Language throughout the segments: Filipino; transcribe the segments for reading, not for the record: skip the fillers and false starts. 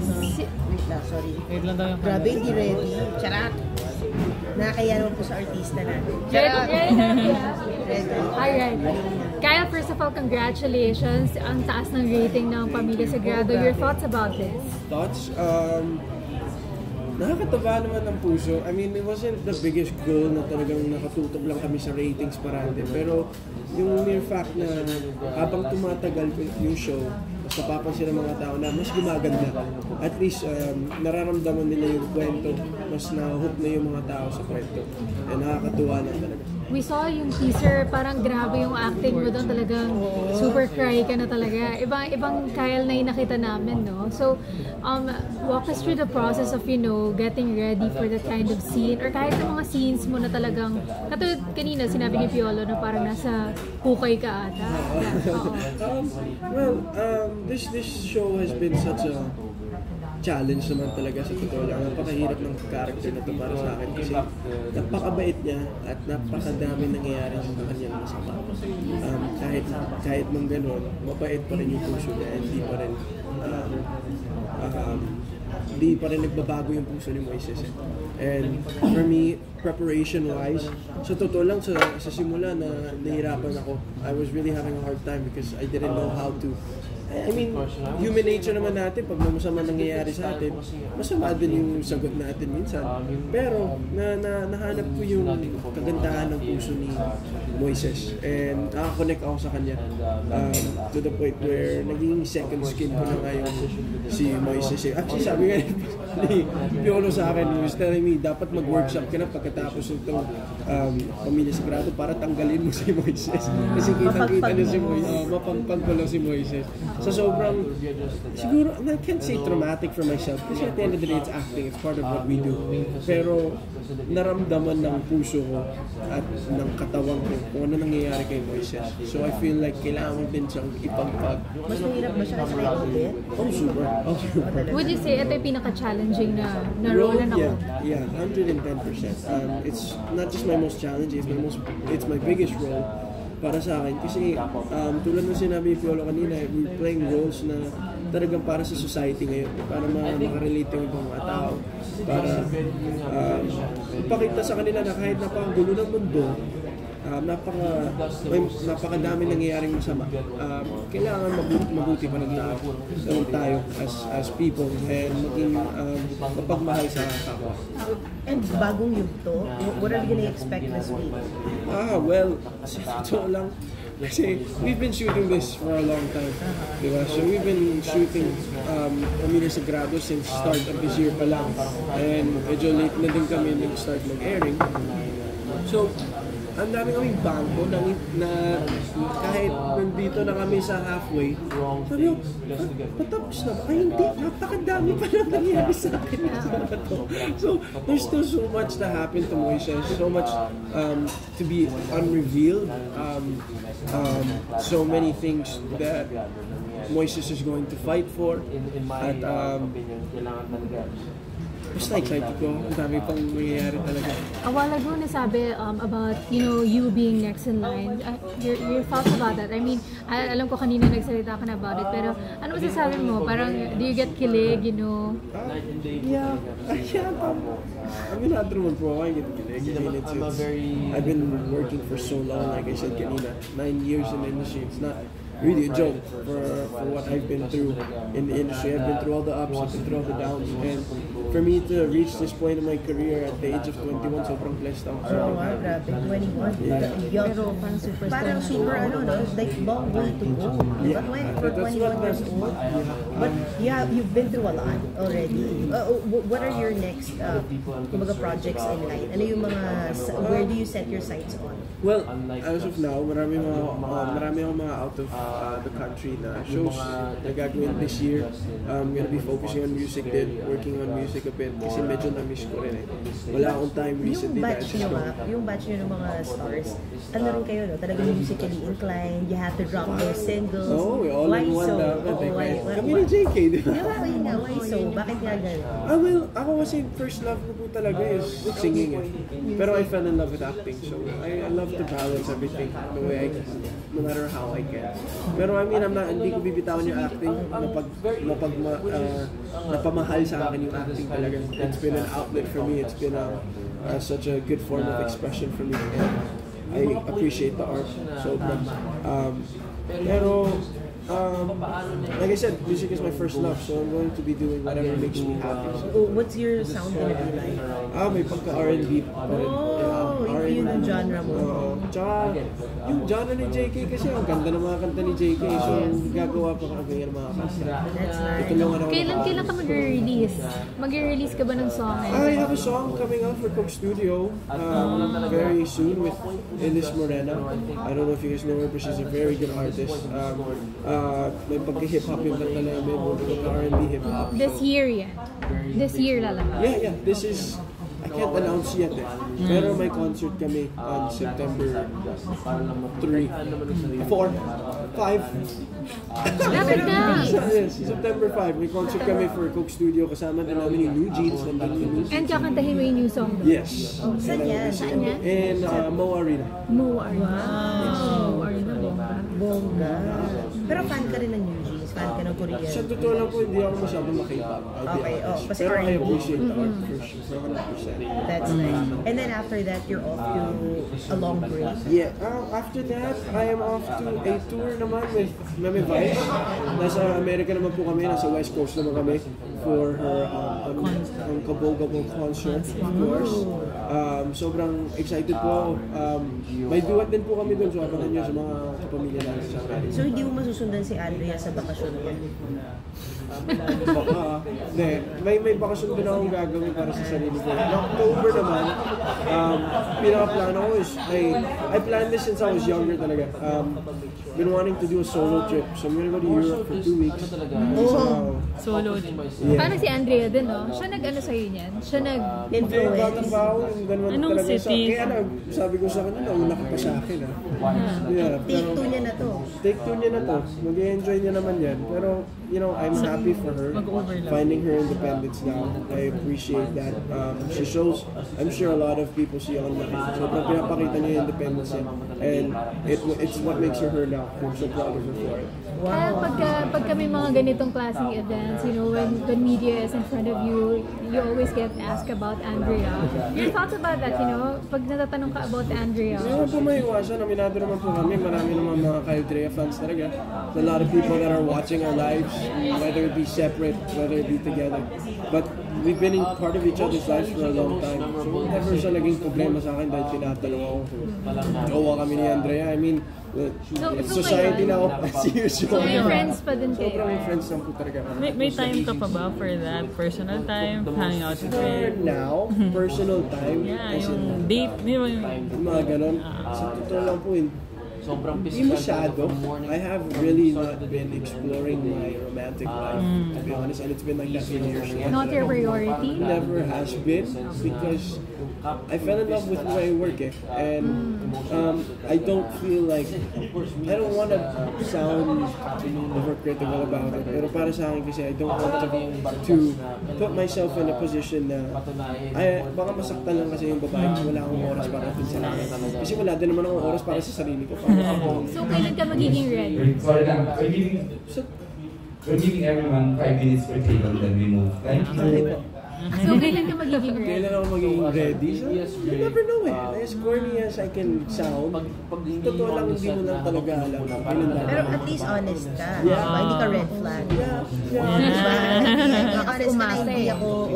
Wait lang, sorry. Wait lang tayo. Grabe, hindi ready. Charat. Nakakaya naman po sa artista natin. Ready? Alright. Kyle, first of all, congratulations. Ang taas ng rating ng Pamilya Sagrado. Your thoughts about this? Thoughts? Nakakataba naman ng puso. I mean, it wasn't the biggest goal na talagang nakatutok lang kami sa ratings parante. Pero yung mere fact na habang tumatagal yung show, mas napapansin ng mga tao na mas gumaganda. At least nararamdaman nila yung kwento, mas na-hook na yung mga tao sa kwento. And nakakatuwa lang talaga. We saw yung teaser, parang grabe yung acting mo doon, talagang super cry ka na talaga. Ibang Kyle na yung nakita namin, no? So, walk us through the process of, getting ready for that kind of scene, or kahit yung mga scenes mo na talagang, katulad kanina, sinabi ni Piolo na parang nasa hukay ka ata. This show has been such a challenge naman talaga sa totoo lang. Napakahirap ng character na to para sa akin kasi napakabait niya at napakadami nangyayari sa kanyang masama. Kahit mang ganon, mabait pa rin yung puso niya, hindi pa rin nagbabago yung puso ni Moises. And for me, preparation-wise, sa totoo lang, sa simula na nahirapan ako, I was really having a hard time because I didn't know how to. I mean, human nature naman natin, pag masama nangyayari sa atin, masama din yung sagot natin minsan. Pero, nahanap ko yung kagandahan ng puso ni Moises. And nakakonect ako sa kanya to the point where naging second skin ko na ngayon si Moises. Actually, sabi nga ni Piolo sa akin, he was telling me, dapat mag-workshop ka na pagkatapos itong Pamilya Sagrado para tanggalin mo si Moises. Kasi kitang-kita na si Moises, mapangpang ko lang si Moises. So sobrang, siguro, I can't say traumatic for myself kasi at the end of the day, it's acting, it's part of what we do. Pero naramdaman ng puso ko at ng katawan ko kung ano nangyayari kay Moises. So I feel like kailangan din siyang ipagpag. Mas mahirap ba siya kasi naibig? Oh, super. Oh, super. Would you say ito yung pinaka-challenging na role na ako? Yeah, 110%. It's not just my most challenging, it's my biggest role para sa akin. Kasi tulad ng sinabi ni Piolo kanina, we're playing roles na talagang para sa society ngayon. Para makarelate yung ibang mga tao. Para ipakita sa kanila na kahit napakagulo ng mundo, napakadami nangyayaring masama. Kailangan mabuti pa ng tayo as people and maging mapagmahal sa kapwa. And bagong yugto, what are you gonna expect this week? Well, ito lang. Kasi we've been shooting this for a long time. Diba? So we've been shooting Pamilya Sagrado since start of this year pa lang. And medyo late na din kami nag-start mag-airing. So, ang dami kaming bangko na kahit nandito na kami sa halfway, sabi ko, patapos na ba? Ay hindi, napakadami pa na nangyari sa akin. So, there's still so much to happen to Moises, so much to be unrevealed, so many things that Moises is going to fight for. At basta excited ko. Ang dami pang nangyayari talaga. A while ago, nasabi about, you being next in line. Your thoughts about that? I mean, alam ko kanina nagsalita ka na about it, pero ano masasabi mo? Parang, do you get kilig, Yeah. Aminado naman po ako, I get kilig. I've been working for so long, like I said kanina, 9 years in the industry. It's not really a joke for what I've been through in the industry. I've been through all the ups, I've been through all the downs, and for me to reach this point in my career at the age of 21, sobrang blessed ako. Oh, wow, grabe. 21. Yeah. Pero parang super, like long way to go. Yeah. For 21 years old. But yeah, you've been through a lot already. What are your next mga projects in line? Ano yung where do you set your sights on? Well, as of now, marami akong mga out of the country na shows na gagawin this year. I'm gonna be focusing on music din, working on music a bit kasi medyo na-miss ko rin eh. Wala akong time recently dahil sa show. Yung batch nyo ng mga stars, ano rin kayo, talagang musically inclined, you have to drop your singles. Oh, we all in one dapat. Kami rin ni JK, di ba? Di ba? Why nga? Why so? Bakit nga ganun? Well, ako kasi first love ko po talaga is singing eh. Pero I fell in love with acting, so I love to balance everything the way I can, no matter how I can. Pero I mean, hindi ko bibitawan yung acting napamahal sa akin yung acting talaga. It's been an outlet for me, it's been such a good form of expression for me. And I appreciate the art so much. Pero like I said, music is my first love, so I'm going to be doing whatever makes me happy. Oh, what's your sound gonna be like? May pagka R&B pa rin. Yun yung genre mo. Tsaka, yung genre ni JK kasi ang ganda ng mga kanta ni JK, so gagawa pa kami ng mga kanta. That's nice. Tutulungan ako. Kailan ka mag-release? Mag-release ka ba ng song? I have a song coming out for Coke Studio very soon with Elis Morena. I don't know if you guys know her, but she's a very good artist. May pagka-hip-hop yung kanta namin, pagka-R&B hip-hop. This year yan? This year lalabas? Yeah. This is, I can't announce yet eh. Pero may concert kami on September 3, 4, 5. Lapit na! Yes, September 5. May concert kami for Coke Studio. Kasama din namin yung New Jeans. And kakantahin mo yung new song? Yes. Saan yan? Saan yan? In Mo Arena. Mo Arena. Wow! Arena, Bongga. Pero fan ka rin ng New Jeans? Fan ka ng Korean? Sa totoo lang po, hindi ako masyadong makita. Okay, kasi pero I R&B. appreciate the art for sure, 100%. That's nice. And then after that, you're off to a long break. Yeah, after that, I am off to a tour naman with Mami Vice. Nasa Amerika naman po kami, nasa West Coast naman kami for her Kabogapo concert, of course. Sobrang excited po ako. May duet din po kami doon, so abangan nyo sa mga kapamilya natin sa Amerika. So hindi mo masusundan si Andrea sa bakasyon niya? Baka, may bakasyon din akong gagawin para sa sarili ko. In October naman, pinaka-plano ko is, I planned this since I was younger talaga. Been wanting to do a solo trip, so I'm gonna go to Europe for 2 weeks. Solo. Yeah. Parang si Andrea din, no? Siya nag-ano sa'yo niyan? Siya Hindi, batang baho, yung ganun Anong talaga. city? Kaya sabi ko sa kanya, nauna ka pa sa akin. Yeah, Take two niya na to. Take two niya na to. Mag-enjoy niya naman yan. Pero, you know, I'm happy for her. Finding her independence now. I appreciate that. She shows, I'm sure a lot of people see online. So, pinapakita niya yung independence niya. And it's what makes her now. I'm so proud of her for it. Kaya pagka may mga ganitong klaseng events, you know, when media is in front of you, you always get asked about Andrea. Your thoughts about that, you know? Pag natatanong ka about Andrea? Hindi naman po may iwasan. Aminado naman po kami. Marami naman mga Kyle fans talaga. A lot of people that are watching our lives, whether it be separate, whether it be together. But we've been in part of each other's lives for a long time. So never siya naging problema sa akin dahil tinatanong ako kung jowa kami ni Andrea. I mean, it's society now as usual. So may friends pa din kayo? Sobrang friends lang po talaga. May time ka pa ba for that? Personal time? Hanging out with For friends? now, personal time. Yeah, As in, yung date. Di ba yung... yung mga ganon. Sa totoo lang po, hindi masyado. I have really not been exploring my romantic life, to be honest, and it's been like that for years. Not your priority? Never has been, because I fell in love with the way I work and I don't feel like, I don't want to sound overcritical about it, pero para sa akin kasi I don't want to put myself in a position na baka masaktan lang kasi yung babae kasi wala akong oras para sa akin. Kasi wala din naman akong oras para sa sarili ko. So kailan ka magiging ready? We're giving everyone 5 minutes per table, then we move. Thank you. So kailan ka magiging ready? Kailan ako magiging ready? You never know eh. As corny as I can sound, totoo lang hindi mo lang talaga alam. Pero at least honest ka. Yeah. Diba? Hindi ka red flag. Yeah. Diba? Honest ka na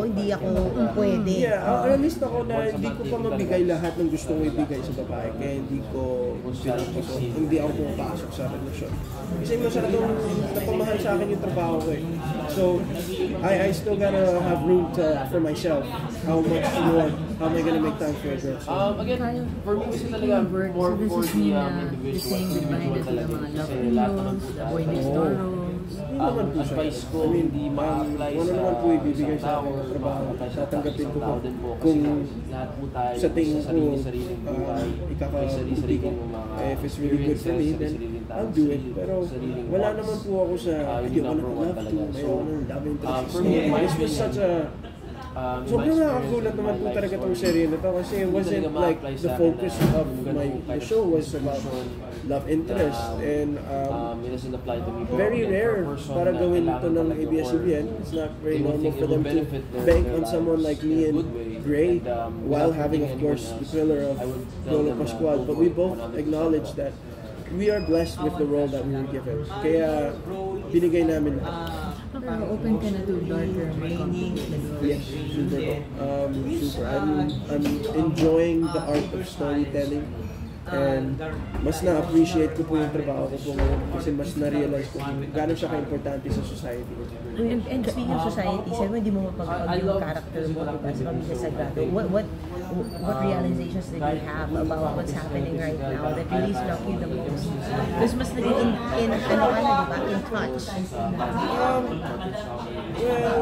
hindi ako pwede. Yeah, honest ako na hindi ko pa mabigay lahat ng gusto ko ibigay sa babae. Kaya hindi ako pumapasok sa relasyon. Kasi masyadong napamahal sa akin yung trabaho ko eh. So, I still gotta have room for myself. How much more? How am I gonna make time for a girl? Again, for me kasi talaga more for the individual talaga. Saying goodbye na to the mga love pillows, the boy next door rooms. Hindi naman po siya. advice ko I mean, hindi ma-apply kung ano naman po sa ibibigay sa akin ng trabaho, tatanggapin ko po. Kung lahat po tayo sa tingin ko, sarili-sariling buhay, ikakabuti ko. If it's really good for me, then I'll do it. Pero wala naman po ako sa ayoko na love to, ayoko na love interest. for me, This was such a sobrang nakakagulat naman po talaga itong serye na to kasi it wasn't like the focus of the show was about love interest and it doesn't apply to me. very rare para gawin ito ng ABS-CBN. It's not very normal for them to bank on someone like me and Gray while having of course the thriller of Lolo Pascual, but we both acknowledge that we are blessed with the role that we were given. Kaya binigay namin lahat. Open ka na to darker meanings. Yes, super. Super. I'm enjoying the art of storytelling. And mas na-appreciate ko po yung trabaho ko po ngayon kasi mas na-realize ko gano'n siya ka-importante sa society. And speaking of society, sabi mo hindi mo mapag-hug yung character mo diba, sa Pamilya Sagrado. What realizations did you have about what's happening right now that really struck you the most? Because mas naging in touch. Well,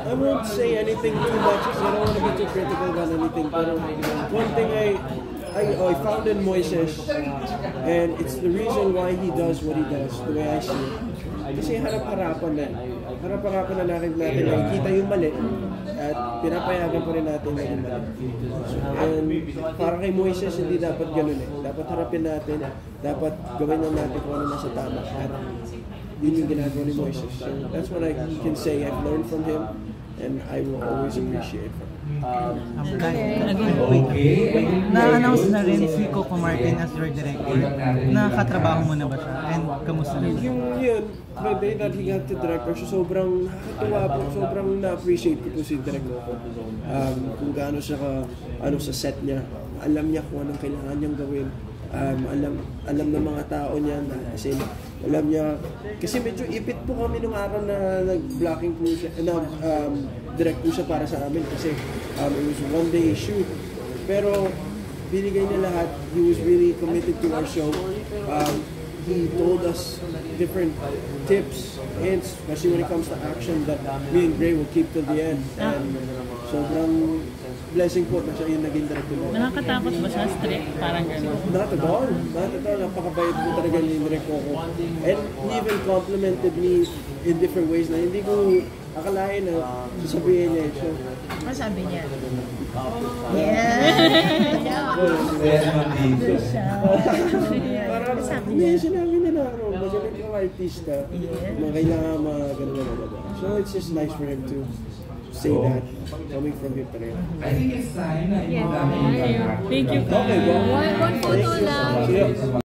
I won't say anything too much because I don't want to be too critical about anything. Pero one thing I found in Moises, and it's the reason why he does what he does, the way I see it. Kasi harap-harapan na. Harap-harapan na natin nakikita yung mali at pinapayagan pa rin natin na yung mali. And para kay Moises, hindi dapat ganun eh. Dapat harapin natin, dapat gawin lang natin kung ano nasa tama. At yun yung ginagawa ni Moises. So that's what I can say I've learned from him and I will always appreciate from him. Na-announce na rin si Coco Martin as your director. Nakatrabaho mo na ba siya? And kamusta na? Yun, the day that he got to director, so sobrang nakakatuwa po, sobrang na-appreciate ko po si Direk Coco. Kung gaano siya sa set niya, alam niya kung anong kailangan niyang gawin. Alam ng mga tao niya na kasi alam niya kasi medyo ipit po kami nung araw na nag-blocking po siya direct po siya para sa amin kasi it was one day shoot pero binigay niya lahat. He was really committed to our show. He told us different tips, hints, especially when it comes to action that me and Gray will keep till the end. And sobrang blessing po na siya yung naging director mo. Nakakatakot ba siya? Strict? Parang gano'n? Not at all. Not at all. Napakabait po talaga ni Direk Coco. And he even complimented me in different ways na hindi ko akalain na sasabihin niya. So, Ano sabi niya? parang hindi sinabi na magaling kang artista na kailangan maganda. So it's just nice for him to say that coming from him pa rin. I think it's time na Yeah. Thank you. Okay, go. One photo lang. Yeah.